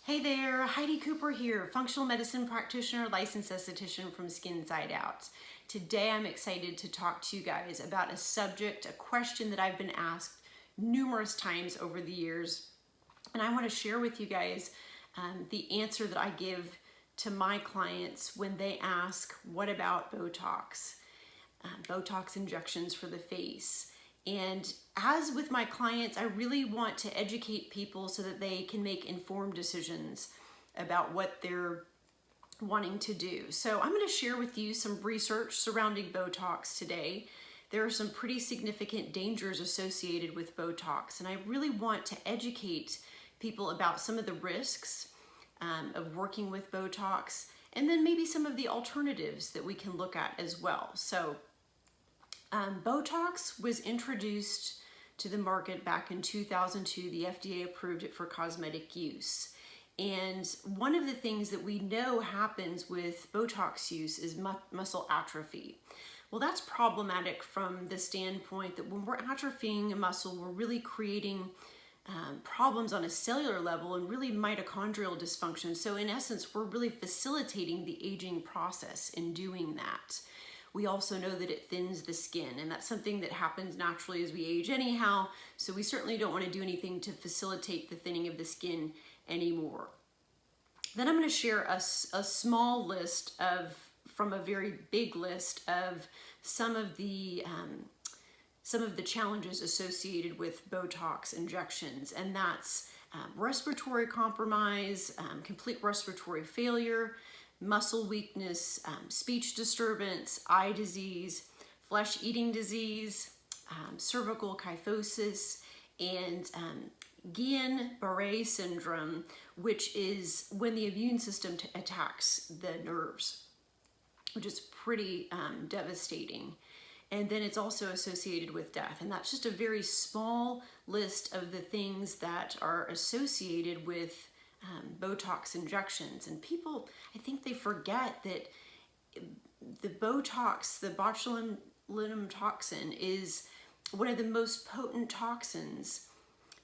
Hey there, Heidi Cooper here, functional medicine practitioner, licensed esthetician from Skin Inside Out. Today I'm excited to talk to you guys about a subject, a question that I've been asked numerous times over the years. And I want to share with you guys the answer that I give to my clients when they ask, what about Botox? Botox injections for the face. And as with my clients, I really want to educate people so that they can make informed decisions about what they're wanting to do. So I'm going to share with you some research surrounding Botox today. There are some pretty significant dangers associated with Botox, and I really want to educate people about some of the risks of working with Botox, and then maybe some of the alternatives that we can look at as well. So Botox was introduced to the market back in 2002. The FDA approved it for cosmetic use. And one of the things that we know happens with Botox use is muscle atrophy. Well, that's problematic from the standpoint that when we're atrophying a muscle, we're really creating problems on a cellular level and really mitochondrial dysfunction. So in essence, we're really facilitating the aging process in doing that. We also know that it thins the skin, and that's something that happens naturally as we age anyhow, so we certainly don't want to do anything to facilitate the thinning of the skin anymore. Then I'm going to share a small list from a very big list of some of the challenges associated with Botox injections, and that's respiratory compromise, complete respiratory failure, muscle weakness, speech disturbance, eye disease, flesh-eating disease, cervical kyphosis, and Guillain-Barré syndrome, which is when the immune system attacks the nerves, which is pretty devastating. And then it's also associated with death. And that's just a very small list of the things that are associated with Botox injections. And people, I think they forget that the Botox, the botulinum toxin, is one of the most potent toxins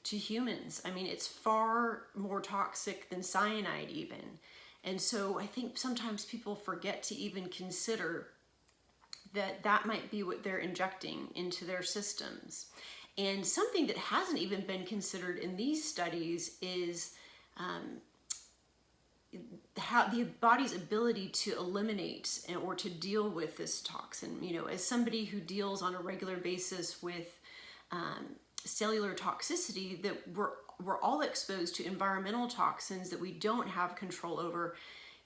to humans. I mean, it's far more toxic than cyanide even. And so I think sometimes people forget to even consider that that might be what they're injecting into their systems. And something that hasn't even been considered in these studies is how the body's ability to eliminate or to deal with this toxin. You know, as somebody who deals on a regular basis with cellular toxicity, that we're all exposed to environmental toxins that we don't have control over.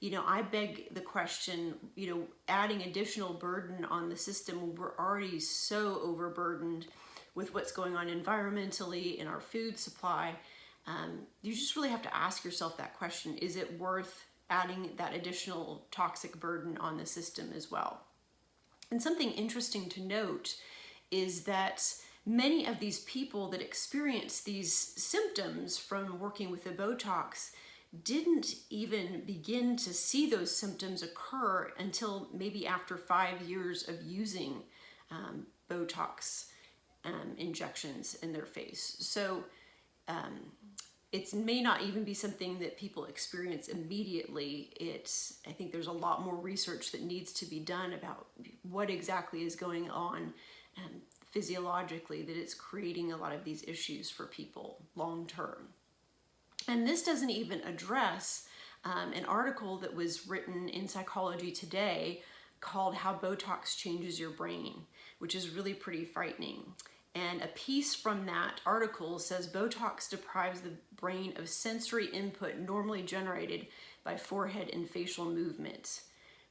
You know, I beg the question, you know, adding additional burden on the system when we're already so overburdened with what's going on environmentally in our food supply. You just really have to ask yourself that question. Is it worth adding that additional toxic burden on the system as well? And something interesting to note is that many of these people that experience these symptoms from working with the Botox didn't even begin to see those symptoms occur until maybe after 5 years of using Botox injections in their face. So it may not even be something that people experience immediately. I think there's a lot more research that needs to be done about what exactly is going on physiologically that it's creating a lot of these issues for people long term. And this doesn't even address an article that was written in Psychology Today called How Botox Changes Your Brain, which is really pretty frightening. And a piece from that article says Botox deprives the brain of sensory input normally generated by forehead and facial movement,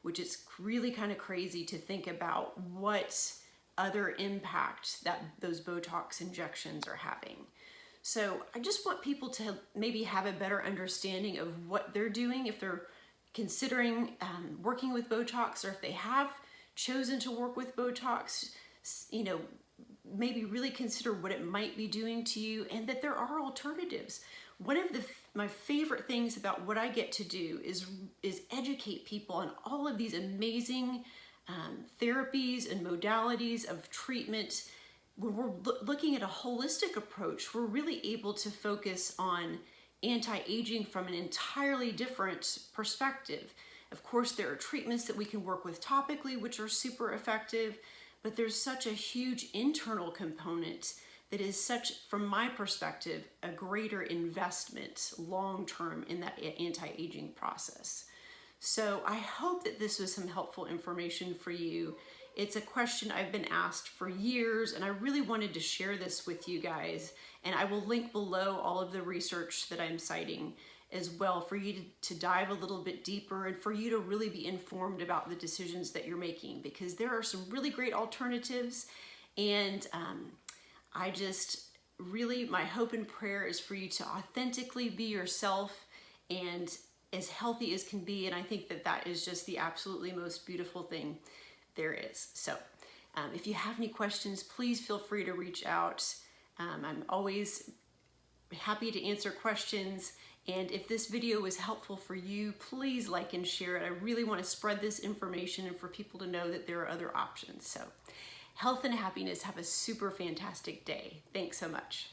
which is really kind of crazy to think about what other impact that those Botox injections are having. So I just want people to maybe have a better understanding of what they're doing if they're considering working with Botox, or if they have chosen to work with Botox, you know, maybe really consider what it might be doing to you, and that there are alternatives. One of my favorite things about what I get to do is educate people on all of these amazing therapies and modalities of treatment. When we're looking at a holistic approach, we're really able to focus on anti-aging from an entirely different perspective. Of course, there are treatments that we can work with topically, which are super effective, but there's such a huge internal component that is such, from my perspective, a greater investment long-term in that anti-aging process. So I hope that this was some helpful information for you. It's a question I've been asked for years, and I really wanted to share this with you guys. And I will link below all of the research that I'm citing as well for you to dive a little bit deeper and for you to really be informed about the decisions that you're making, because there are some really great alternatives. And I just really, my hope and prayer is for you to authentically be yourself and as healthy as can be. And I think that that is just the absolutely most beautiful thing there is. So if you have any questions, please feel free to reach out. I'm always happy to answer questions. And if this video was helpful for you, please like and share it. I really want to spread this information and for people to know that there are other options. So health and happiness. Have a super fantastic day. Thanks so much.